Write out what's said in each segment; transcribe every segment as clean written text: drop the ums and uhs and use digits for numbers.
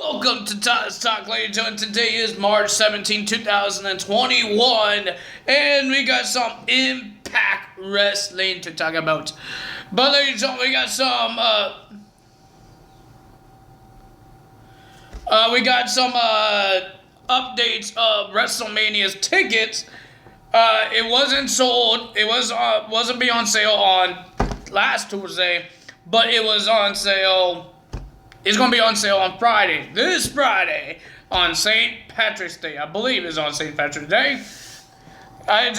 Welcome to Todd's Talk, ladies and gentlemen. Today is March 17, 2021, and we got some Impact Wrestling to talk about. But ladies and gentlemen, we got some updates of WrestleMania Tickets. It wasn't sold. It wasn't be on sale on last Tuesday, but it was on sale. It's going to be on sale on Friday. This Friday on St. Patrick's Day. I believe it's on St. Patrick's Day. I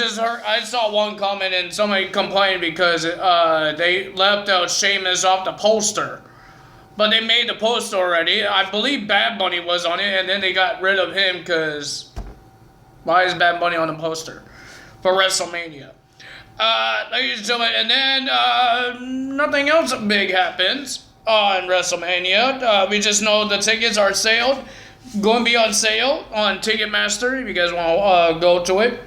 saw one comment and somebody complained because they left out Sheamus off the poster. But they made the poster already. I believe Bad Bunny was on it and then they got rid of him because why is Bad Bunny on the poster for WrestleMania? Ladies and gentlemen, and then nothing else big happens on WrestleMania. We just know the tickets are going to be on sale on Ticketmaster if you guys want to go to it.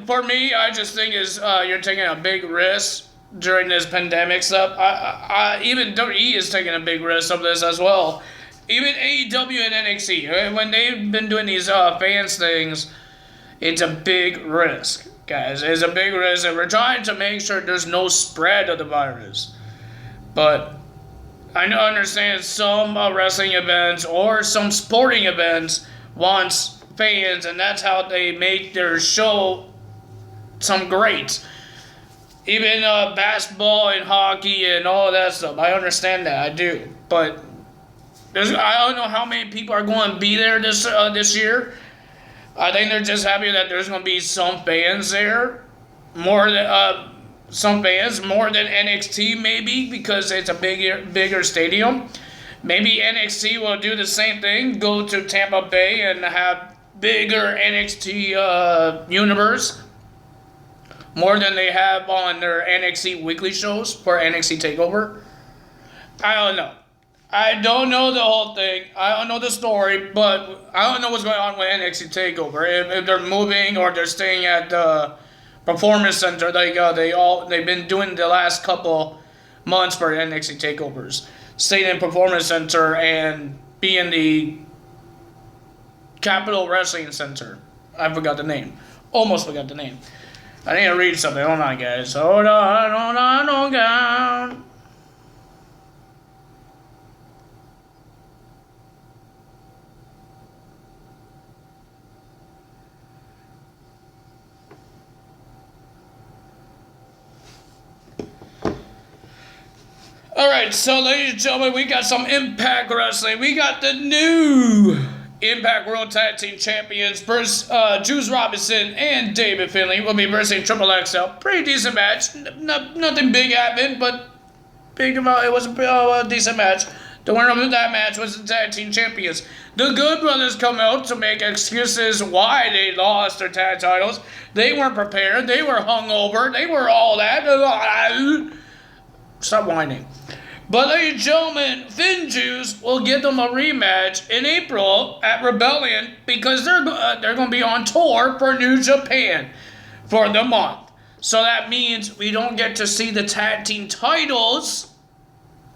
For me, I just think you're taking a big risk during this pandemic stuff. Even WWE is taking a big risk of this as well. Even AEW and NXT, when they've been doing these fans things, it's a big risk, guys. It's a big risk, and we're trying to make sure there's no spread of the virus. But I understand some wrestling events or some sporting events wants fans, and that's how they make their show some great. Even basketball and hockey and all that stuff. I understand that, I do. But I don't know how many people are going to be there this year. I think they're just happy that there's going to be some fans there, more than NXT maybe, because it's a bigger stadium. Maybe NXT will do the same thing, go to Tampa Bay and have bigger NXT universe, more than they have on their NXT weekly shows for NXT Takeover. I don't know. I don't know the whole thing. I don't know the story, but I don't know what's going on with NXT Takeover. If they're moving or they're staying at the Performance Center, they've been doing the last couple months for NXT Takeovers. Staying in Performance Center and being the Capital Wrestling Center. I forgot the name. Almost forgot the name. I need to read something. Hold on, guys. Hold on. Alright, so ladies and gentlemen, we got some Impact Wrestling. We got the new Impact World Tag Team Champions versus Juice Robinson and David Finlay will be versing Triple XL. Pretty decent match. Nothing big happened, but it was a decent match. The winner of that match was the Tag Team Champions. The Good Brothers come out to make excuses why they lost their tag titles. They weren't prepared. They were hungover. They were all that. Stop whining. But ladies and gentlemen, Finn Juice will give them a rematch in April at Rebellion because they're going to be on tour for New Japan for the month. So that means we don't get to see the tag team titles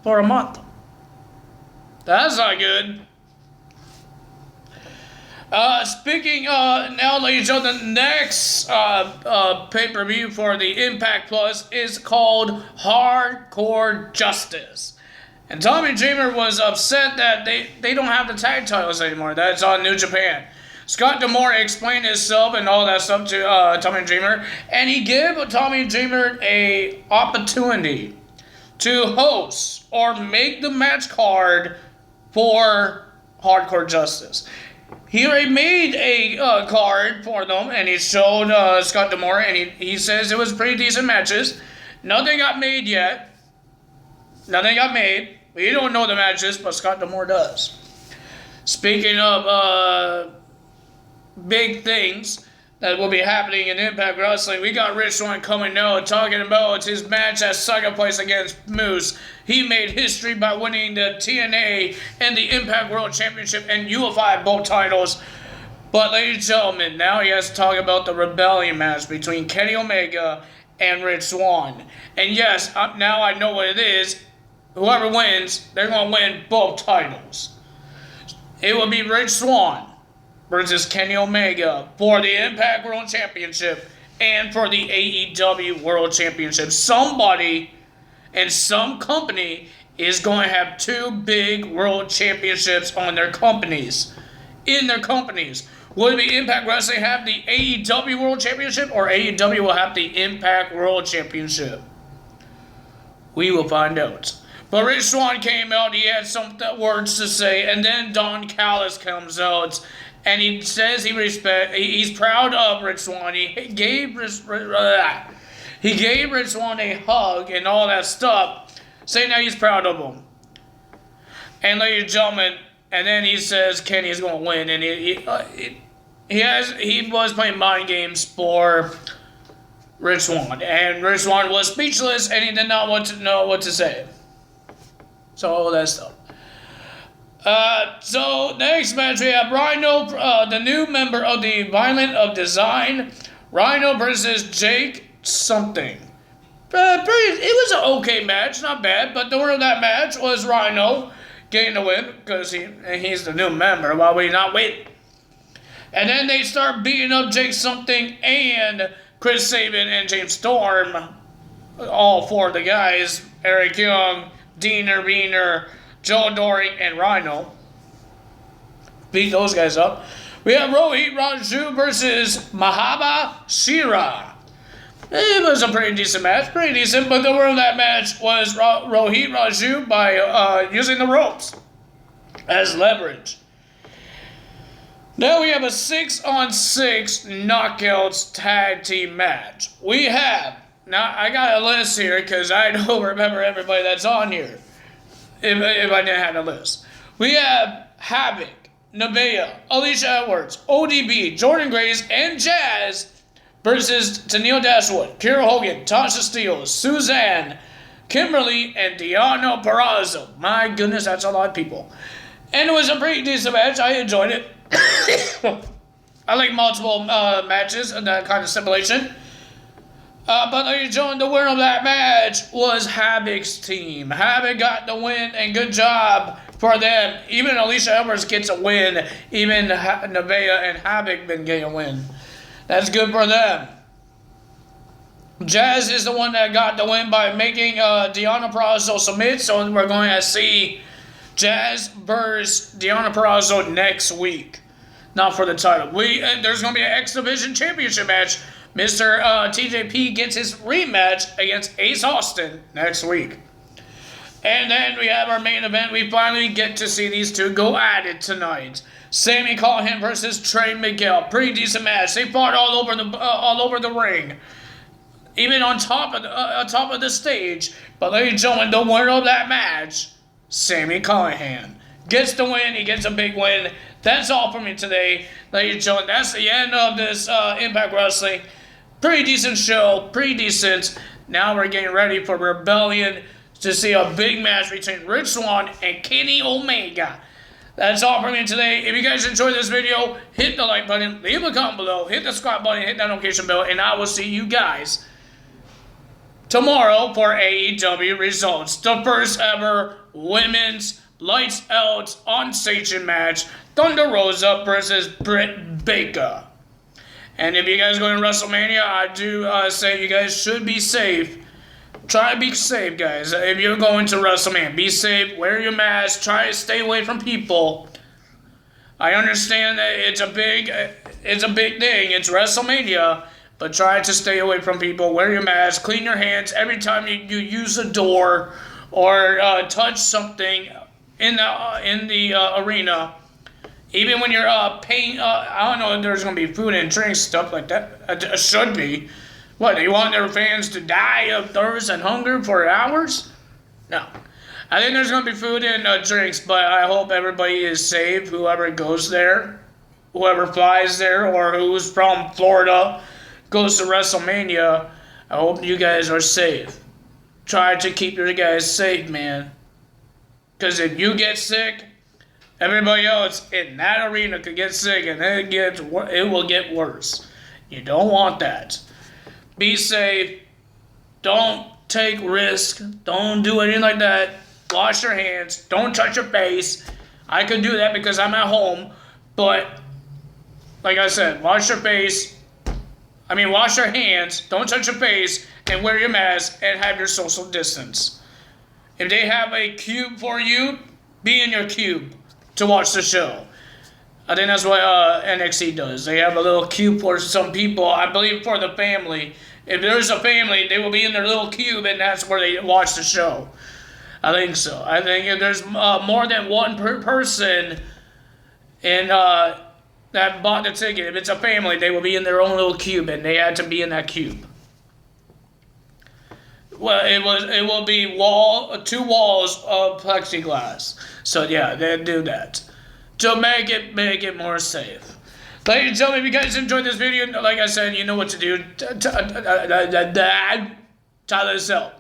for a month. That's not good. Speaking now, ladies and gentlemen, the next pay-per-view for the Impact Plus is called Hardcore Justice. And Tommy Dreamer was upset that they don't have the tag titles anymore. That's on New Japan. Scott D'Amore explained himself and all that stuff to Tommy Dreamer, and he gave Tommy Dreamer a opportunity to host or make the match card for Hardcore Justice. He already made a card for them, and he showed Scott D'Amore, and he says it was pretty decent matches. Nothing got made yet. Nothing got made. We don't know the matches, but Scott D'Amore does. Speaking of big things that will be happening in Impact Wrestling, we got Rich Swann coming out talking about his match at Saga Place against Moose. He made history by winning the TNA and the Impact World Championship and unified both titles. But ladies and gentlemen, now he has to talk about the Rebellion match between Kenny Omega and Rich Swann. And yes, now I know what it is. Whoever wins, they're going to win both titles. it will be Rich Swann versus Kenny Omega for the Impact World Championship and for the AEW World Championship. Somebody and some company is going to have two big world championships on their companies. In their companies. Will it be Impact Wrestling have the AEW World Championship, or AEW will have the Impact World Championship? We will find out. But Rich Swann came out, he had some words to say, and then Don Callis comes out, and he says he's proud of Rich Swann. He gave Rich Swann a hug and all that stuff, saying that he's proud of him. And ladies and gentlemen, and then he says Kenny's going to win, and he was playing mind games for Rich Swann, and Rich Swann was speechless, and he did not know what to say. So all that stuff. So next match we have Rhino, the new member of the Violent of Design, Rhino versus Jake something. It was an okay match, not bad, but the winner of that match was Rhino getting the win because he's the new member. Why would he not win? And then they start beating up Jake something and Chris Sabin and James Storm, all four of the guys, Eric Young, Diener, Wiener, Joe Doring, and Rhino. Beat those guys up. We have Rohit Raju versus Mahaba Shira. It was a pretty decent match, but the winner of that match was Rohit Raju by using the ropes as leverage. Now we have a 6-on-6 knockouts tag team match. We have, now I got a list here because I don't remember everybody that's on here, if I didn't have a list. We have Havoc, Nevaeh, Alicia Edwards, ODB, Jordan Grace, and Jazz versus Tennille Dashwood, Kira Hogan, Tasha Steelz, Suzanne, Kimberly, and Deonna Purrazzo. My goodness, that's a lot of people. And it was a pretty decent match. I enjoyed it. I like multiple matches and that kind of simulation. But ladies and gentlemen, the winner of that match was Havoc's team. Havoc got the win, and good job for them. Even Alicia Edwards gets a win. Even Nevaeh and Havoc been getting a win. That's good for them. Jazz is the one that got the win by making Deonna Purrazzo submit. So we're going to see Jazz versus Deonna Purrazzo next week. Not for the title. There's going to be an X Division Championship match. Mr. TJP gets his rematch against Ace Austin next week. And then we have our main event. We finally get to see these two go at it tonight. Sami Callihan versus Trey Miguel. Pretty decent match. They fought all over the ring, even on top of the stage. But ladies and gentlemen, the winner of that match, Sami Callihan, gets the win. He gets a big win. That's all for me today, ladies and gentlemen. That's the end of this Impact Wrestling. Pretty decent show. Pretty decent. Now we're getting ready for Rebellion to see a big match between Rich Swann and Kenny Omega. That's all for me today. If you guys enjoyed this video, hit the like button, leave a comment below, hit the subscribe button, hit that notification bell, and I will see you guys tomorrow for AEW results. The first ever women's Lights Out on Station match, Thunder Rosa versus Britt Baker. And if you guys go to WrestleMania, I do say you guys should be safe. Try to be safe, guys. If you're going to WrestleMania, be safe. Wear your mask. Try to stay away from people. I understand that it's a big thing. It's WrestleMania, but try to stay away from people. Wear your mask. Clean your hands every time you use a door or touch something in the arena. Even when you're paying, I don't know if there's gonna be food and drinks, stuff like that. It should be. What, they want their fans to die of thirst and hunger for hours? No. I think there's going to be food and drinks, but I hope everybody is safe, whoever goes there, whoever flies there, or who's from Florida, goes to WrestleMania. I hope you guys are safe. Try to keep your guys safe, man. Because if you get sick, everybody else in that arena could get sick, and it will get worse. You don't want that. Be safe. Don't take risks. Don't do anything like that. Wash your hands. Don't touch your face. I could do that because I'm at home, but like I said, wash your hands, don't touch your face, and wear your mask, and have your social distance. If they have a cube for you, be in your cube to watch the show. I think that's what NXT does. They have a little cube for some people, I believe for the family. If there's a family, they will be in their little cube, and that's where they watch the show. I think so. I think if there's more than one person and that bought the ticket, if it's a family, they will be in their own little cube, and they had to be in that cube. Well, it will be two walls of plexiglass. So yeah, they do that to make it more safe. Ladies and gentlemen, if you guys enjoyed this video, like I said, you know what to do. Tell us out.